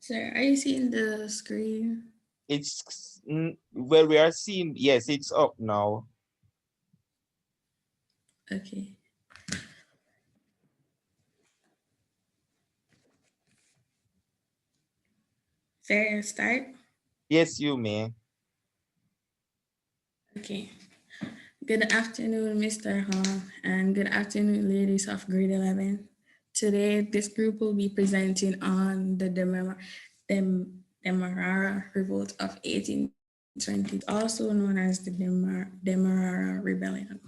Sir, are you seeing the screen? It's well, we are seeing, yes, it's up now. Okay. Sir, start. Yes, you may. Okay. Good afternoon, Mr. Hall, and good afternoon, ladies of grade 11. Today, this group will be presenting on the Demerara Revolt of 1820, also known as the Demerara Rebellion.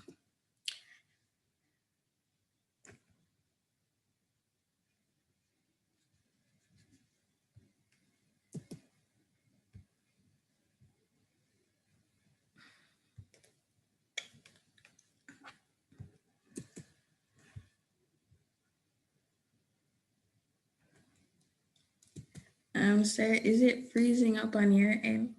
Sir, is it freezing up on your end?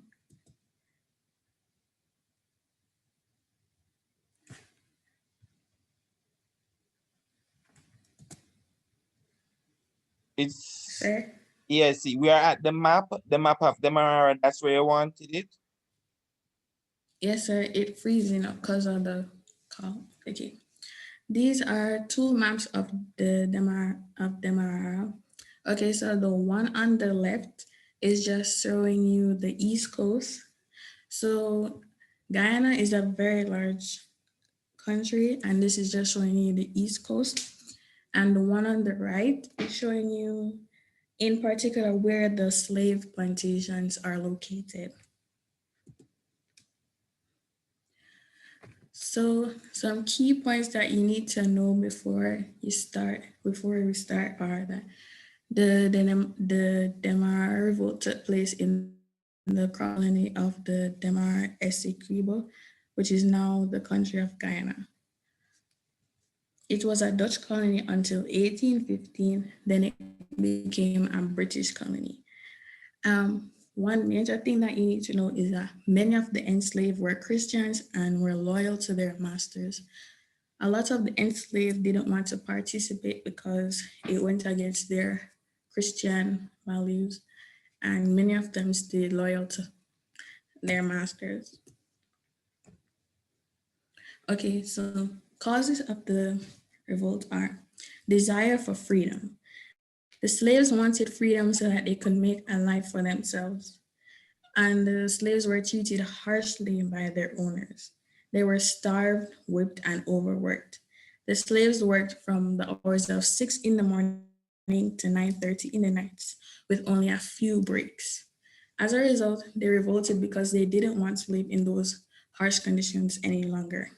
It's, Sir? yes, we are at the map of Demerara. That's where you wanted it. Yes, sir, it freezing up because of the call. Okay. These are two maps of the Demerara. Okay, so the one on the left is just showing you the East Coast. So Guyana is a very large country, and this is just showing you the East Coast. And the one on the right is showing you, in particular, where the slave plantations are located. So some key points that you need to know before we start are that the Demerara revolt took place in the colony of the Demerara Essequibo, which is now the country of Guyana. It was a Dutch colony until 1815, then it became a British colony. One major thing that you need to know is that many of the enslaved were Christians and were loyal to their masters. A lot of the enslaved didn't want to participate because it went against their Christian values, and many of them stayed loyal to their masters. Okay, so causes of the revolt are desire for freedom. The slaves wanted freedom so that they could make a life for themselves, and the slaves were treated harshly by their owners. They were starved, whipped, and overworked. The slaves worked from the hours of 6 in the morning to 9:30 in the nights with only a few breaks. As a result, they revolted because they didn't want to live in those harsh conditions any longer.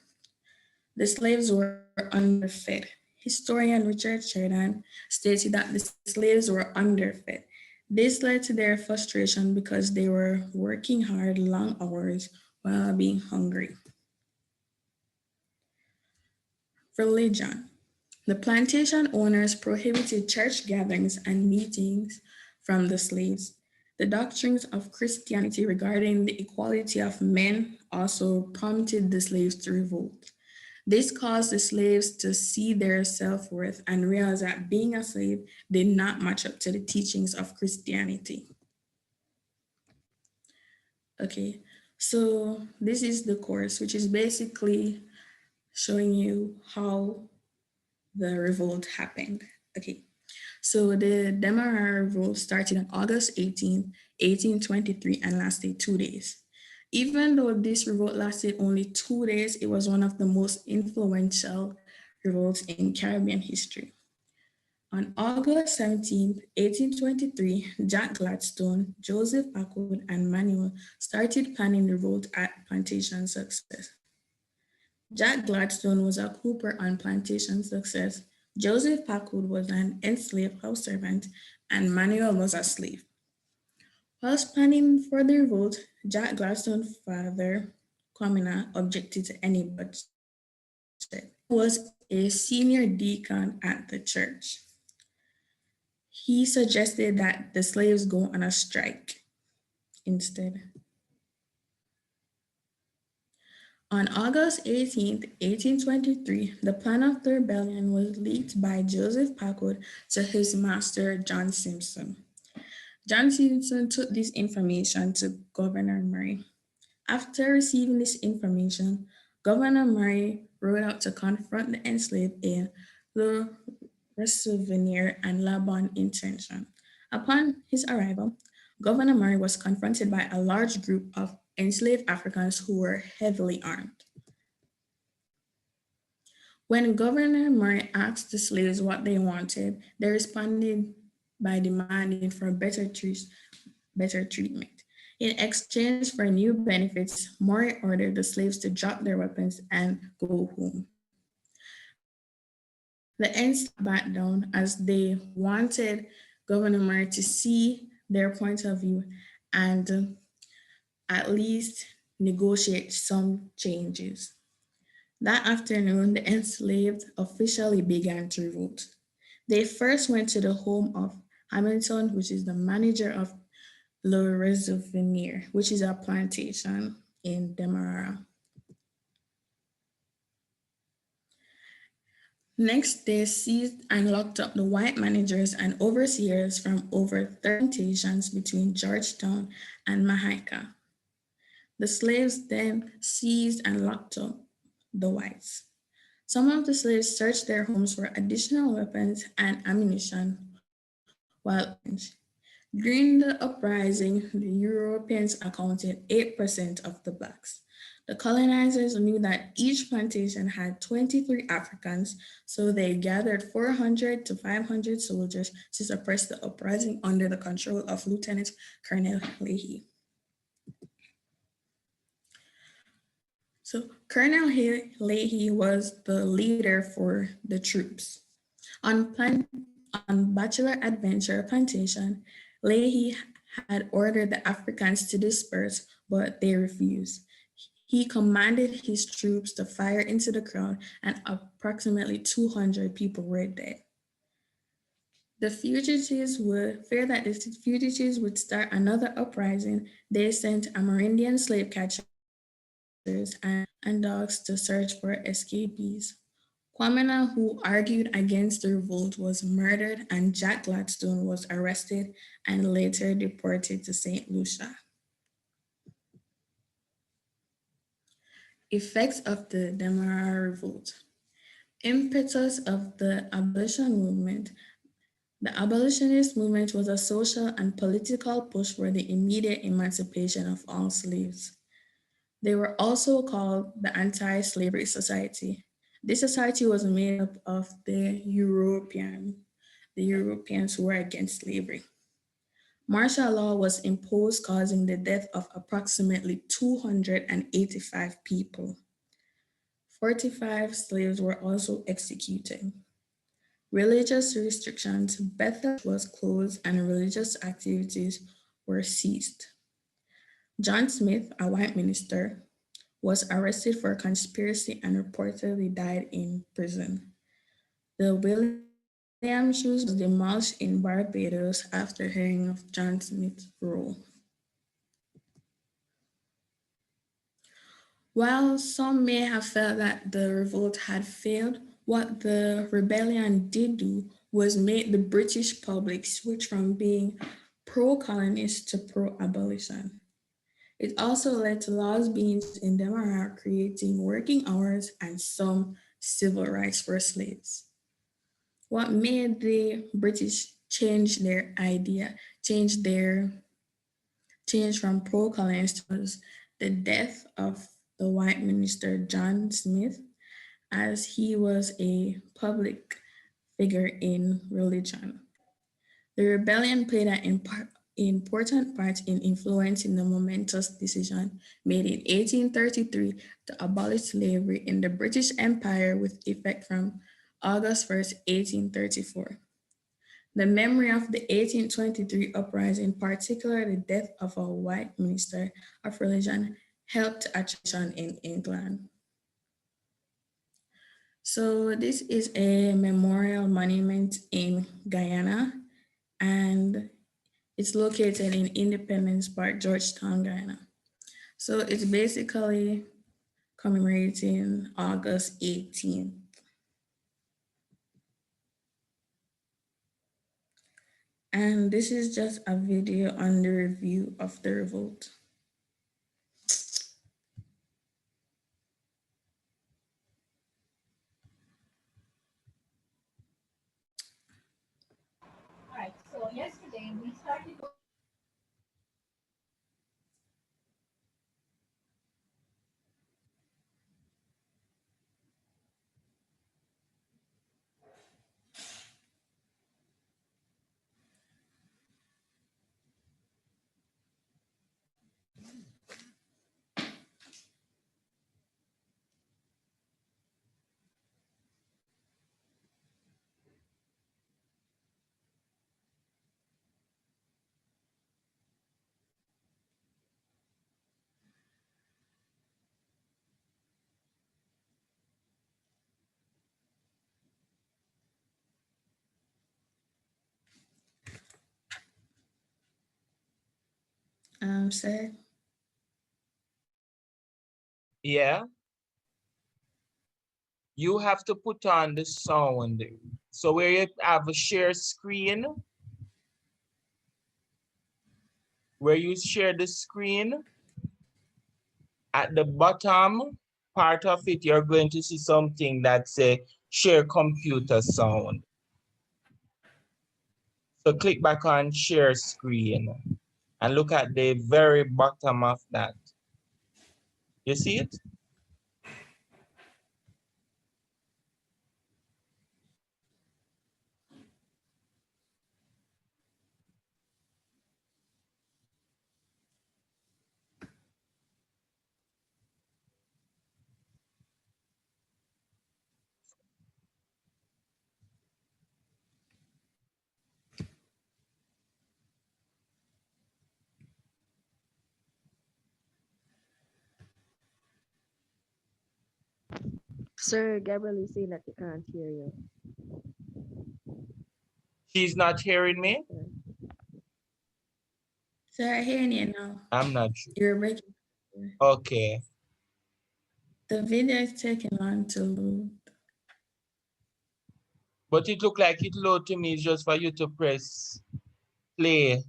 The slaves were underfed. Historian Richard Sheridan stated that the slaves were underfed. This led to their frustration because they were working hard, long hours while being hungry. Religion. The plantation owners prohibited church gatherings and meetings from the slaves. The doctrines of Christianity regarding the equality of men also prompted the slaves to revolt. This caused the slaves to see their self worth and realize that being a slave did not match up to the teachings of Christianity. Okay, so this is the course, which is basically showing you how the revolt happened. Okay, so the Demerara Revolt started on August 18th, 1823, and lasted 2 days. Even though this revolt lasted only 2 days, it was one of the most influential revolts in Caribbean history. On August 17th, 1823, Jack Gladstone, Joseph Packard, and Manuel started planning the revolt at Plantation Success. Jack Gladstone was a cooper on Plantation Success, Joseph Packard was an enslaved house servant, and Manuel was a slave. Whilst planning for the revolt, Jack Gladstone's father, Kwamina, objected to any bloodshed. Kwamina was a senior deacon at the church. He suggested that the slaves go on a strike instead. On August 18th, 1823, the plan of the rebellion was leaked by Joseph Packard to his master, John Simpson. John Stevenson took this information to Governor Murray. After receiving this information, Governor Murray rode out to confront the enslaved in Le Souvenir and La Bonne Intention. Upon his arrival, Governor Murray was confronted by a large group of enslaved Africans who were heavily armed. When Governor Murray asked the slaves what they wanted, they responded by demanding for better treatment. In exchange for new benefits, Murray ordered the slaves to drop their weapons and go home. The enslaved backed down as they wanted Governor Murray to see their point of view and at least negotiate some changes. That afternoon, the enslaved officially began to revolt. They first went to the home of Hamilton, which is the manager of Le Souvenir, which is a plantation in Demerara. Next, they seized and locked up the white managers and overseers from over 30 plantations between Georgetown and Mahaica. The slaves then seized and locked up the whites. Some of the slaves searched their homes for additional weapons and ammunition, while during the uprising, the Europeans accounted 8% of the blacks. The colonizers knew that each plantation had 23 Africans, so they gathered 400 to 500 soldiers to suppress the uprising under the control of Lieutenant Colonel Leahey. So Colonel Leahey was the leader for the troops. On Bachelor Adventure Plantation, Leahy had ordered the Africans to disperse, but they refused. He commanded his troops to fire into the crowd, and approximately 200 people were dead. The fugitives would fear that the fugitives would start another uprising. They sent Amerindian slave catchers and dogs to search for escapees. Kwamina, who argued against the revolt, was murdered, and Jack Gladstone was arrested and later deported to St. Lucia. Effects of the Demerara Revolt. Impetus of the abolition movement. The abolitionist movement was a social and political push for the immediate emancipation of all slaves. They were also called the Anti-Slavery Society. This society was made up of the Europeans who were against slavery. Martial law was imposed, causing the death of approximately 285 people. 45 slaves were also executed. Religious restrictions, Bethel was closed and religious activities were ceased. John Smith, a white minister, was arrested for conspiracy and reportedly died in prison. The William Shoes was demolished in Barbados after hearing of John Smith's rule. While some may have felt that the revolt had failed, what the rebellion did do was make the British public switch from being pro-colonist to pro-abolition. It also led to laws being in Demerara creating working hours and some civil rights for slaves. What made the British change from pro-colonist was the death of the white minister John Smith, as he was a public figure in religion. The rebellion played an important part in influencing the momentous decision made in 1833 to abolish slavery in the British Empire with effect from August 1st, 1834. The memory of the 1823 uprising, particularly the death of a white minister of religion, helped attraction in England. So this is a memorial monument in Guyana, and it's located in Independence Park, Georgetown, Guyana. So it's basically commemorating August 18th. And this is just a video on the review of the revolt. Sir, Yeah, you have to put on the sound. So where you have a share screen, where you share the screen, at the bottom part of it, you're going to see something that say share computer sound. So click back on share screen and look at the very bottom of that. You see it? Sir Gabriel is saying that he can't hear you. She's not hearing me? sir, I hear you now. I'm not sure. You're breaking. Okay. The video is taking long to load. But it looked like it load to me just for you to press play.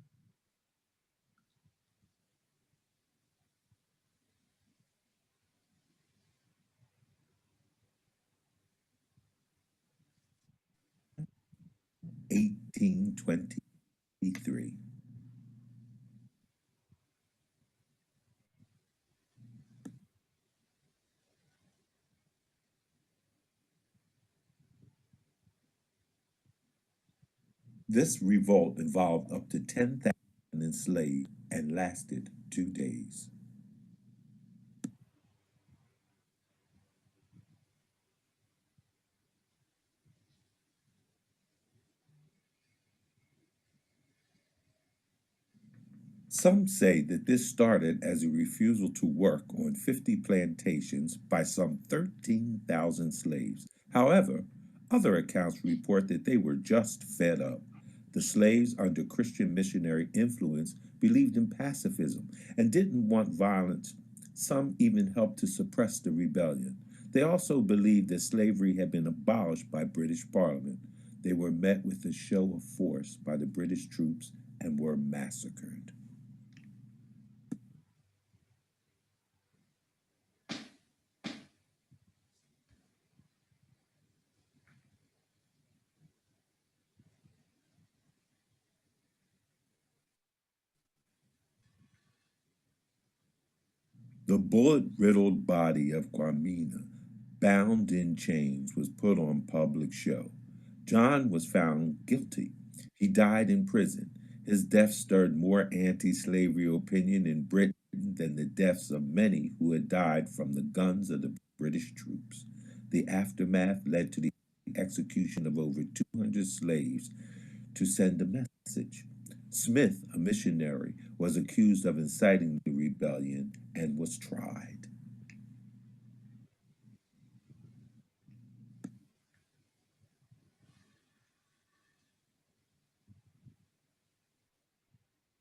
(1823). This revolt involved up to 10,000 enslaved and lasted 2 days. Some say that this started as a refusal to work on 50 plantations by some 13,000 slaves. However, other accounts report that they were just fed up. The slaves, under Christian missionary influence, believed in pacifism and didn't want violence. Some even helped to suppress the rebellion. They also believed that slavery had been abolished by British Parliament. They were met with a show of force by the British troops and were massacred. The bullet-riddled body of Guamina, bound in chains, was put on public show. John was found guilty. He died in prison. His death stirred more anti-slavery opinion in Britain than the deaths of many who had died from the guns of the British troops. The aftermath led to the execution of over 200 slaves to send a message. Smith, a missionary, was accused of inciting the rebellion and was tried.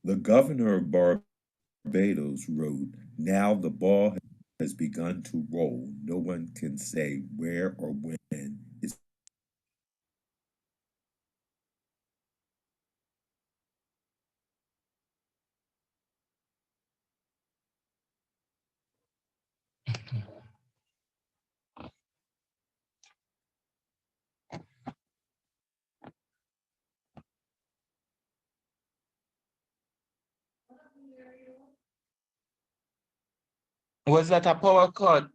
The governor of Barbados wrote, "Now the ball has begun to roll. No one can say where or when it's Was that a power cut?